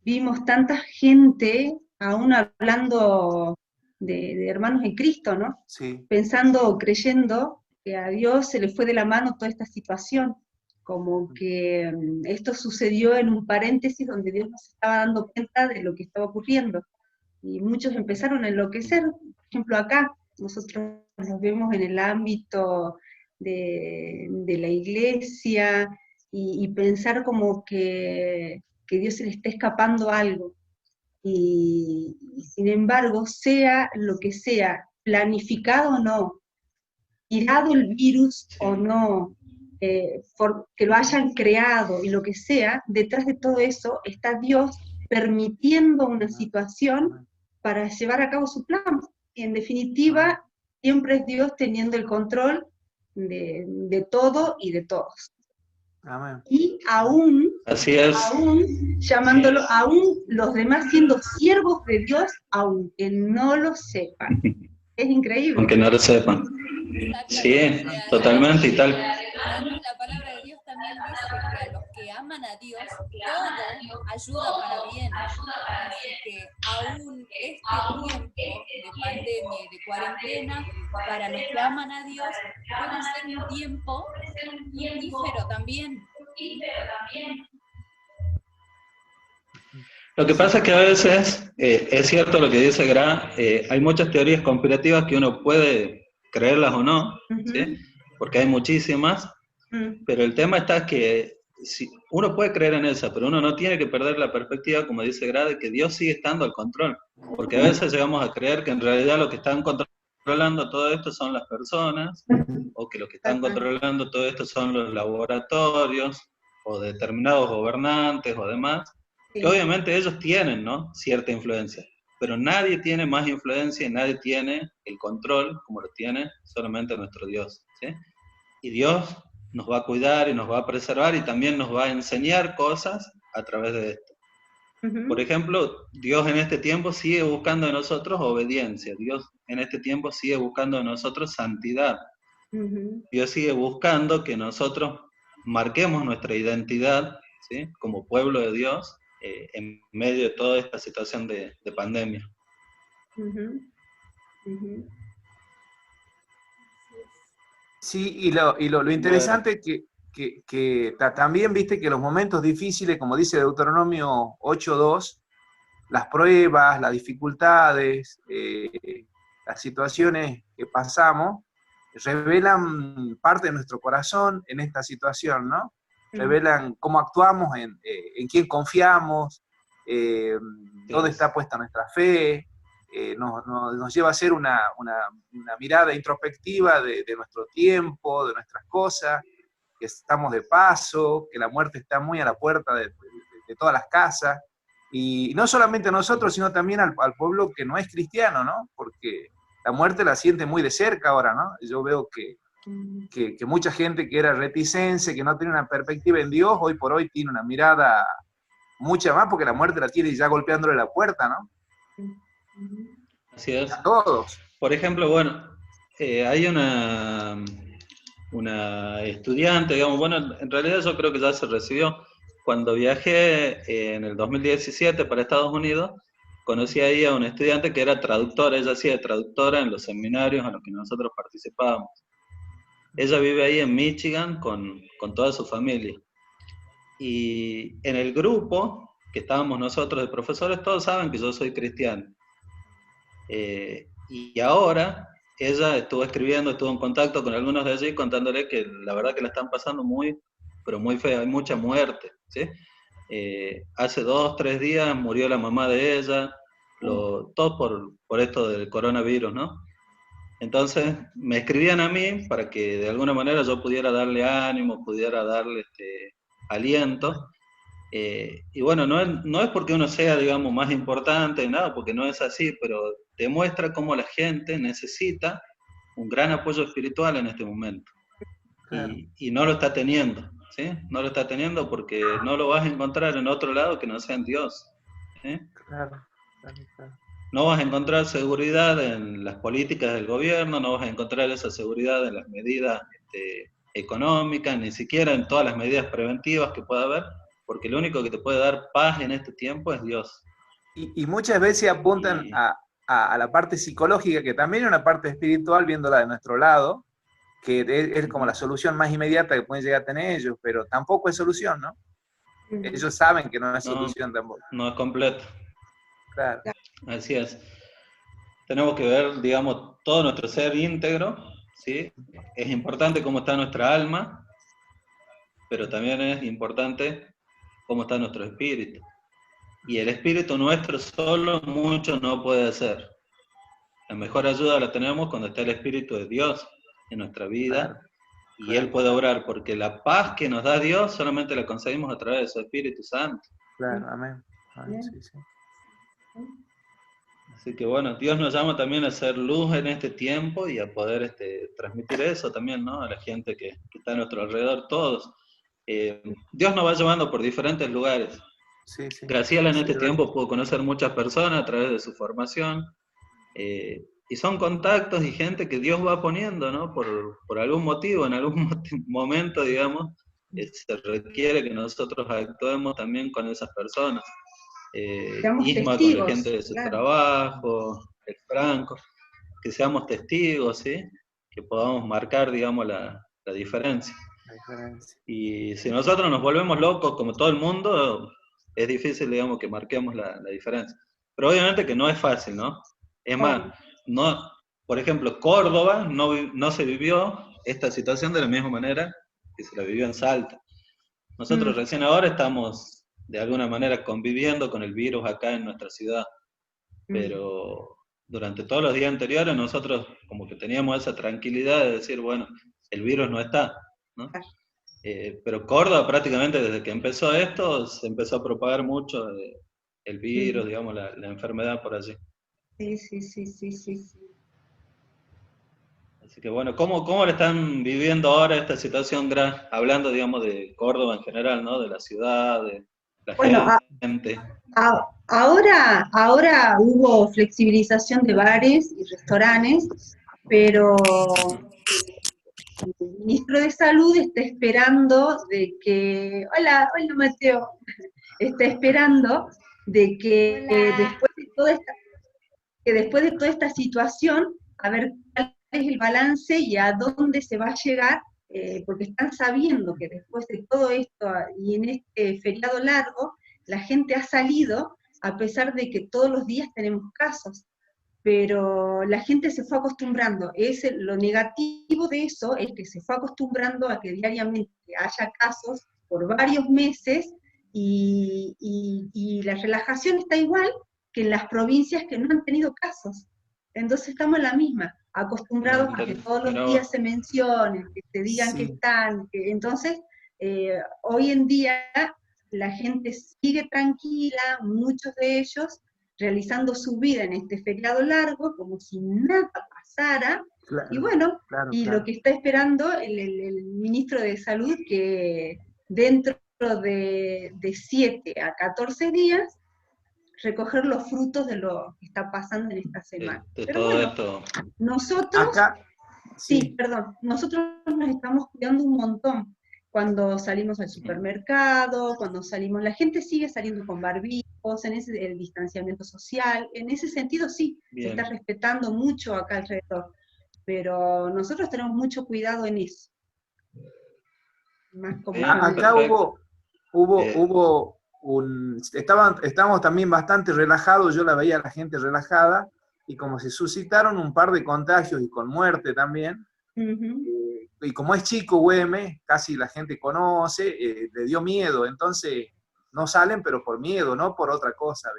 vimos tanta gente, aún hablando de hermanos en Cristo, ¿no? Sí. Pensando o creyendo que a Dios se le fue de la mano toda esta situación, como que esto sucedió en un paréntesis donde Dios nos estaba dando cuenta de lo que estaba ocurriendo, y muchos empezaron a enloquecer. Por ejemplo, acá, nosotros nos vemos en el ámbito de la iglesia, y pensar como que Dios se le está escapando algo. Y sin embargo, sea lo que sea, planificado o no, tirado el virus o no, que lo hayan creado y lo que sea, detrás de todo eso está Dios permitiendo una situación para llevar a cabo su plan. Y en definitiva, siempre es Dios teniendo el control de todo y de todos. Amén. Y aún, llamándolo, aún los demás siendo siervos de Dios, aunque no lo sepan. Es increíble. Aunque no lo sepan. Sí, totalmente y tal. La palabra de Dios también dice que a aman a Dios, todo ayuda para bien. Así que aún este tiempo de pandemia y de cuarentena, para los que aman a Dios, puede ser un tiempo fructífero también. Lo que pasa es que a veces, es cierto lo que dice Gra, hay muchas teorías conspirativas que uno puede creerlas o no, ¿sí? Porque hay muchísimas, pero el tema está que uno puede creer en esa, pero uno no tiene que perder la perspectiva, como dice Gra, de que Dios sigue estando al control, porque a veces llegamos a creer que en realidad lo que están controlando todo esto son las personas, o que lo que están controlando todo esto son los laboratorios, o determinados gobernantes o demás, que obviamente ellos tienen, ¿no?, cierta influencia, pero nadie tiene más influencia y nadie tiene el control como lo tiene solamente nuestro Dios, ¿sí? Y Dios nos va a cuidar y nos va a preservar y también nos va a enseñar cosas a través de esto. Por ejemplo, Dios en este tiempo sigue buscando de nosotros obediencia, Dios en este tiempo sigue buscando de nosotros santidad, Dios sigue buscando que nosotros marquemos nuestra identidad, ¿sí?, como pueblo de Dios, en medio de toda esta situación de pandemia. Sí, y lo interesante que también viste que los momentos difíciles, como dice Deuteronomio 8.2, las pruebas, las dificultades, las situaciones que pasamos, revelan parte de nuestro corazón en esta situación, ¿no? Revelan cómo actuamos, en quién confiamos, dónde está puesta nuestra fe, nos lleva a hacer una mirada introspectiva de nuestro tiempo, de nuestras cosas, que estamos de paso, que la muerte está muy a la puerta de todas las casas, y no solamente a nosotros, sino también al pueblo que no es cristiano, ¿no? Porque la muerte la siente muy de cerca ahora, ¿no? Yo veo que mucha gente que era reticense, que no tiene una perspectiva en Dios, hoy por hoy tiene una mirada mucha más, porque la muerte la tiene ya golpeándole la puerta, ¿no? Así es. A todos. Por ejemplo, bueno, hay una estudiante, digamos, bueno, en realidad yo creo que ya se recibió. Cuando viajé en el 2017 para Estados Unidos, conocí ahí a una estudiante que era traductora, ella hacía de traductora en los seminarios a los que nosotros participábamos. Ella vive ahí en Michigan con toda su familia. Y en el grupo que estábamos nosotros de profesores, todos saben que yo soy cristiano. Y ahora ella estuvo en contacto con algunos de allí contándole que la verdad que la están pasando muy, pero muy fea, hay mucha muerte, ¿sí? Hace 2, 3 días murió la mamá de ella, todo por esto del coronavirus, ¿no? Entonces me escribían a mí para que de alguna manera yo pudiera darle ánimo, pudiera darle aliento. Y bueno, no es porque uno sea, digamos, más importante, nada, porque no es así, pero demuestra cómo la gente necesita un gran apoyo espiritual en este momento. Claro. Y no lo está teniendo, ¿sí? No lo está teniendo porque no lo vas a encontrar en otro lado que no sea en Dios, ¿sí? Claro. No vas a encontrar seguridad en las políticas del gobierno, no vas a encontrar esa seguridad en las medidas económicas, ni siquiera en todas las medidas preventivas que pueda haber, porque lo único que te puede dar paz en este tiempo es Dios. Y muchas veces apuntan a la parte psicológica, que también es una parte espiritual, viéndola de nuestro lado, que es como la solución más inmediata que pueden llegar a tener ellos, pero tampoco es solución, ¿no? Ellos saben que no es solución tampoco. No es completo. Claro. Así es. Tenemos que ver, digamos, todo nuestro ser íntegro, ¿sí? Es importante cómo está nuestra alma, pero también es importante cómo está nuestro espíritu. Y el espíritu nuestro solo mucho no puede hacer. La mejor ayuda la tenemos cuando está el Espíritu de Dios en nuestra vida, claro, y claro, Él puede obrar, porque la paz que nos da Dios solamente la conseguimos a través de su Espíritu Santo. Claro, amén. Amén, sí, sí. Así que bueno, Dios nos llama también a hacer luz en este tiempo y a poder transmitir eso también, ¿no? A la gente que está a nuestro alrededor, todos. Dios nos va llevando por diferentes lugares. Sí, sí. Graciela en este tiempo pudo conocer muchas personas a través de su formación, y son contactos y gente que Dios va poniendo, ¿no? Por algún motivo, en algún momento, digamos, se requiere que nosotros actuemos también con esas personas. Seamos Isma con la testigos, gente de su claro. trabajo, el Franco, que seamos testigos, ¿sí? Que podamos marcar, digamos, la diferencia. La diferencia. Y si nosotros nos volvemos locos como todo el mundo, es difícil, digamos, que marquemos la diferencia. Pero obviamente que no es fácil, ¿no? Es más, no, por ejemplo, Córdoba no se vivió esta situación de la misma manera que se la vivió en Salta. Nosotros recién ahora estamos, de alguna manera, conviviendo con el virus acá en nuestra ciudad, pero durante todos los días anteriores nosotros como que teníamos esa tranquilidad de decir, bueno, el virus no está, ¿no? Pero Córdoba prácticamente desde que empezó esto, se empezó a propagar mucho el virus, digamos, la enfermedad por allí. Sí. Así que bueno, ¿cómo le están viviendo ahora esta situación, hablando, digamos, de Córdoba en general, ¿no? De la ciudad, de la gente. Ahora hubo flexibilización de bares y restaurantes, pero el ministro de Salud está esperando de que, hola Mateo, está esperando de que después de toda esta situación, a ver cuál es el balance y a dónde se va a llegar, porque están sabiendo que después de todo esto y en este feriado largo, la gente ha salido, a pesar de que todos los días tenemos casos, pero la gente se fue acostumbrando. Lo negativo de eso es que se fue acostumbrando a que diariamente haya casos por varios meses, y la relajación está igual que en las provincias que no han tenido casos. Entonces estamos en la misma, acostumbrados a que todos los días se mencionen, que se digan que están, entonces hoy en día la gente sigue tranquila, muchos de ellos realizando su vida en este feriado largo, como si nada pasara, y bueno, lo que está esperando el ministro de Salud, que dentro de 7 a 14 días, recoger los frutos de lo que está pasando en esta semana. De Pero todo bueno, esto. nosotros, nosotros nos estamos cuidando un montón. Cuando salimos al supermercado, cuando salimos, la gente sigue saliendo con barbijos, el distanciamiento social, en ese sentido sí, se está respetando mucho acá alrededor, pero nosotros tenemos mucho cuidado en eso. Más como acá estábamos también bastante relajados, yo la veía a la gente relajada, y como se suscitaron un par de contagios y con muerte también, y como es chico Güemes, casi la gente conoce, le dio miedo, entonces no salen, pero por miedo, no por otra cosa.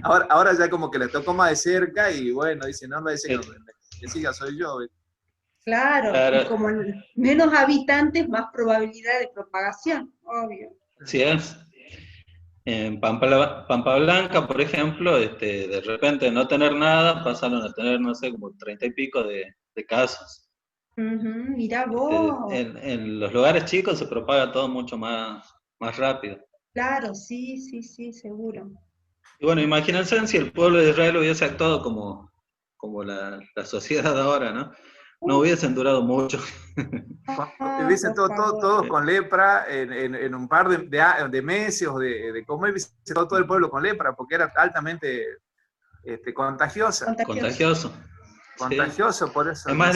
ahora ya como que le tocó más de cerca, y bueno, dice, no, que siga soy yo. Claro, y como menos habitantes, más probabilidad de propagación, obvio. Sí es. En Pampa Blanca, por ejemplo, de repente no tener nada, pasaron a tener, no sé, como 30 y pico de casos. Mirá vos. En los lugares chicos se propaga todo mucho más rápido. Claro, sí, seguro. Y bueno, imagínense si el pueblo de Israel hubiese actuado como la sociedad ahora, ¿no? No hubiesen durado mucho. Hubiesen todos con lepra en un par de meses o de comer, hubiese todo el pueblo con lepra, porque era altamente contagiosa. Contagioso, por eso. Además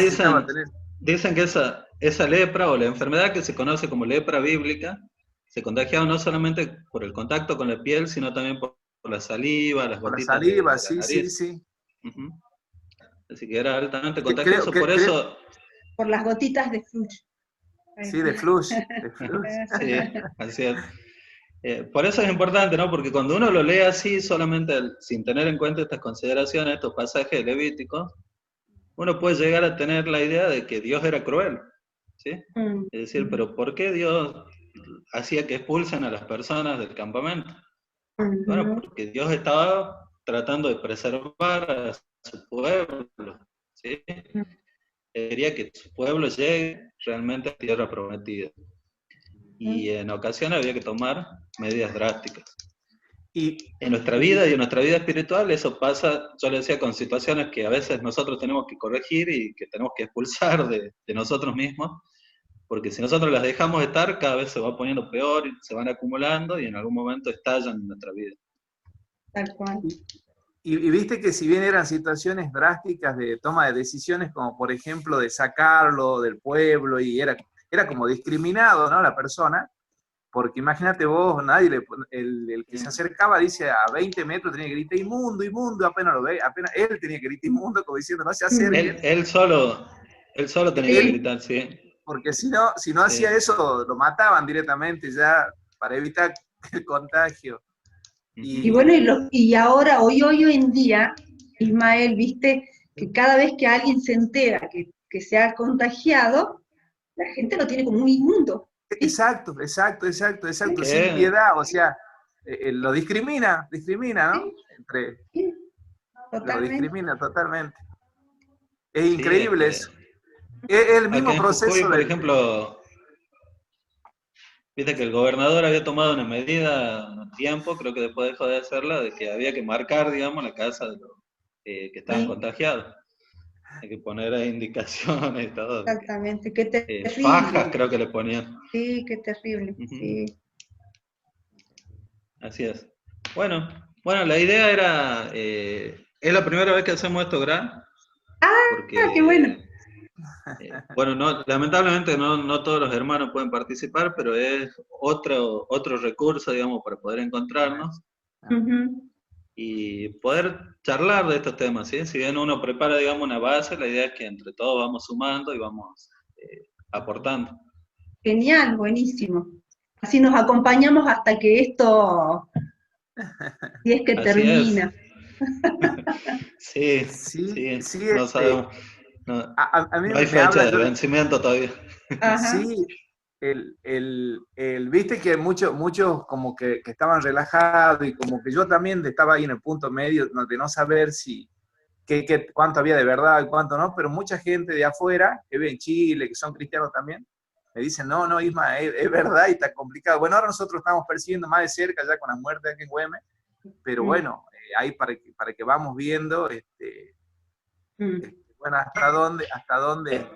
dicen que esa lepra o la enfermedad que se conoce como lepra bíblica se contagiaba no solamente por el contacto con la piel, sino también por la saliva, las gotitas. La saliva, de la nariz. sí. Así que era altamente contagioso, eso... Por las gotitas de flush. Sí, de flush. Sí, así es. Por eso es importante, ¿no? Porque cuando uno lo lee así, solamente sin tener en cuenta estas consideraciones, estos pasajes levíticos, uno puede llegar a tener la idea de que Dios era cruel, ¿sí? Es decir, pero ¿por qué Dios hacía que expulsen a las personas del campamento? Bueno, porque Dios estaba tratando de preservar a su pueblo, ¿sí? Quería que su pueblo llegue realmente a tierra prometida. Y en ocasiones había que tomar medidas drásticas. Y en nuestra vida y en nuestra vida espiritual eso pasa, yo le decía, con situaciones que a veces nosotros tenemos que corregir y que tenemos que expulsar de nosotros mismos, porque si nosotros las dejamos estar, cada vez se va poniendo peor, y se van acumulando y en algún momento estallan en nuestra vida. Tal cual. Y viste que si bien eran situaciones drásticas de toma de decisiones, como por ejemplo de sacarlo del pueblo, y era como discriminado, ¿no? La persona, porque imagínate vos, el que se acercaba, dice, a 20 metros tenía que gritar inmundo, inmundo, apenas lo ve, apenas él tenía que gritar inmundo, como diciendo, no se acerquen. Él solo tenía que gritar, sí. Porque si no Sí. hacía eso, lo mataban directamente ya, para evitar el contagio. Y bueno, y ahora, hoy en día, Ismael, viste que cada vez que alguien se entera que se ha contagiado, la gente lo tiene como un inmundo. ¿Sí? Exacto, ¿Qué? sin piedad, o sea, lo discrimina, ¿no? Sí, Lo totalmente. discrimina totalmente. Es Sí, increíble eso. Es el mismo acá en Jujuy, proceso por de... ejemplo, viste que el gobernador había tomado una medida un tiempo, creo que después dejó de hacerla, de que había que marcar, digamos, la casa de los que estaban Sí. contagiados. Hay que poner ahí indicaciones y todo. Exactamente, qué terrible. Fajas creo que le ponían. Sí, qué terrible. Sí. Así es. Bueno, la idea era, es la primera vez que hacemos esto, ¿verdad? Porque, qué bueno. bueno, lamentablemente no todos los hermanos pueden participar, pero es otro recurso, digamos, para poder encontrarnos Ujú. y poder charlar de estos temas, ¿sí? Si bien uno prepara, digamos, una base, la idea es que entre todos vamos sumando y vamos aportando. Genial, buenísimo. Así nos acompañamos hasta que esto, si es que Así termina. es. Sí, no sabemos. No, A mí no hay me fecha habla, de vencimiento todavía. Ajá. sí, viste que muchos como que estaban relajados, y como que yo también estaba ahí en el punto medio de no saber cuánto había de verdad y cuánto no, pero mucha gente de afuera, que vive en Chile, que son cristianos también, me dicen, no, Isma, es verdad y está complicado. Bueno, ahora nosotros estamos percibiendo más de cerca ya con las muertes aquí en Güemes, pero bueno, ahí para que vamos viendo, bueno, hasta dónde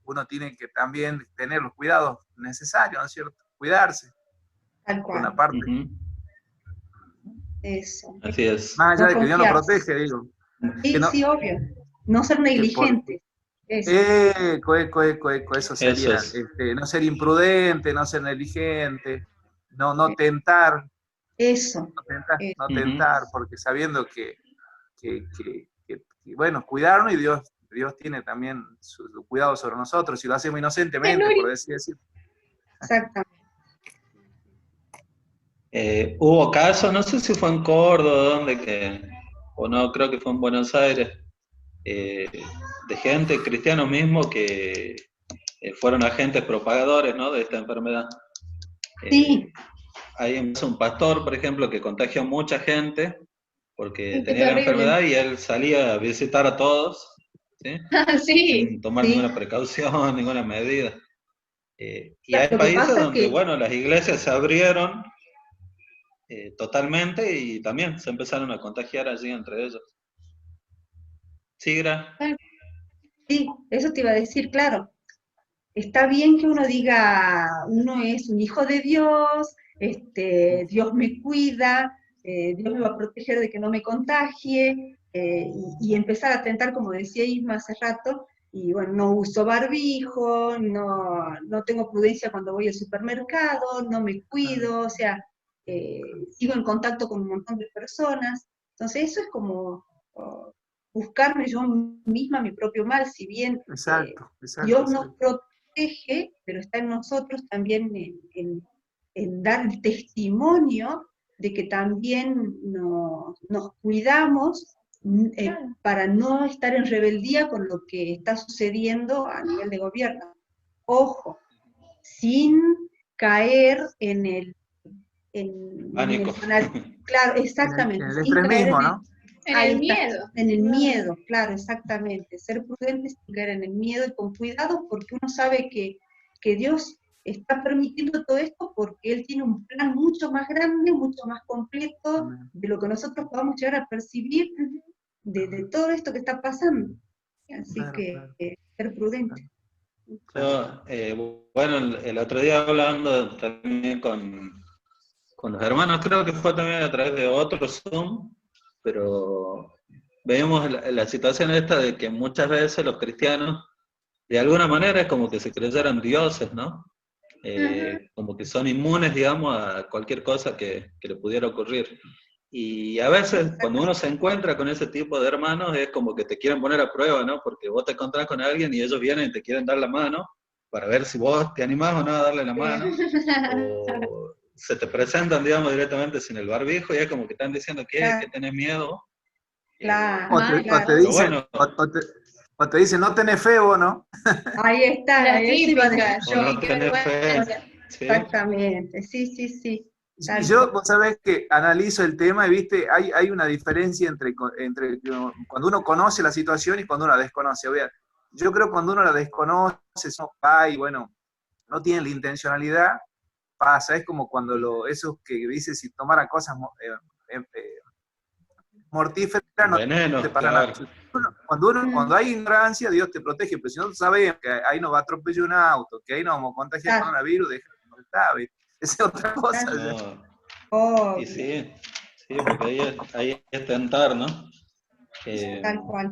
uno tiene que también tener los cuidados necesarios, ¿no es cierto? Cuidarse, Tal por una cual. parte. Eso. Así es. Más allá No de que Dios nos confiarse. protege, digo. Sí, No, sí, obvio. No ser negligente. Eso. Eso Eso sería, es. no ser imprudente, no ser negligente, no tentar, Eso. no tentar, porque sabiendo que, bueno, cuidarnos, y Dios tiene también su cuidado sobre nosotros, si lo hacemos inocentemente, por decir así. Exactamente. Hubo casos, no sé si fue en Córdoba, o no, creo que fue en Buenos Aires, de gente, cristianos mismos, que fueron agentes propagadores, ¿no?, de esta enfermedad. Sí. Hay un pastor, por ejemplo, que contagió a mucha gente porque Qué tenía la terrible. enfermedad y él salía a visitar a todos, ¿sí? Sí. Sin tomar Sí. ninguna precaución, ninguna medida. Y hay Lo que países pasa es donde, que bueno, las iglesias se abrieron totalmente y también se empezaron a contagiar allí entre ellos. ¿Sigra? sí, eso te iba a decir, claro. Está bien que uno diga, uno es un hijo de Dios, Dios me cuida, Dios me va a proteger de que no me contagie, y empezar a atentar, como decía Isma hace rato, y bueno, no uso barbijo, no tengo prudencia cuando voy al supermercado, no me cuido, o sea, sigo en contacto con un montón de personas. Entonces eso es como buscarme yo misma mi propio mal, si bien Exacto. Dios nos protege, pero está en nosotros también en dar el testimonio de que también nos cuidamos para no estar en rebeldía con lo que está sucediendo a nivel de gobierno. Ojo, sin caer en el Pánico. claro, exactamente, En el sin caer extremismo, ¿no? En ahí el está, miedo. en el miedo, claro, exactamente. Ser prudentes sin caer en el miedo y con cuidado, porque uno sabe que Dios está permitiendo todo esto porque Él tiene un plan mucho más grande, mucho más completo de lo que nosotros podamos llegar a percibir de todo esto que está pasando. Así Claro, que claro. ser prudente. Yo, bueno, el otro día hablando también con los hermanos, creo que fue también a través de otro Zoom, pero vemos la situación esta de que muchas veces los cristianos, de alguna manera, es como que se creyeran dioses, ¿no? Como que son inmunes, digamos, a cualquier cosa que le pudiera ocurrir. Y a veces cuando uno se encuentra con ese tipo de hermanos es como que te quieren poner a prueba, ¿no? Porque vos te encontrás con alguien y ellos vienen y te quieren dar la mano para ver si vos te animás o no a darle la mano. O se te presentan, digamos, directamente sin el barbijo y es como que están diciendo que tenés miedo. Claro, O te claro. Pero dicen, bueno, o te dicen, no tenés fe vos, ¿no? Ahí está, La eso iba a decir típica, o yo. no tenés fe. Sí. Exactamente, sí, sí, sí. Tal Yo, cual. vos sabés que analizo el tema y viste, hay una diferencia entre cuando uno conoce la situación y cuando uno la desconoce. Yo creo que cuando uno la desconoce, va y bueno, no tiene la intencionalidad, pasa. Es como cuando esos que dicen si tomaran cosas mortíferas no Veneno, te pasa nada. claro. Cuando hay ignorancia, Dios te protege, pero si no sabes que ahí nos va a atropellar un auto, que ahí nos vamos a contagiar Claro. coronavirus, déjame contar, ¿viste? Esa es otra cosa. No. Obvio, Y sí, porque ahí es tentar, ¿no? tal cual.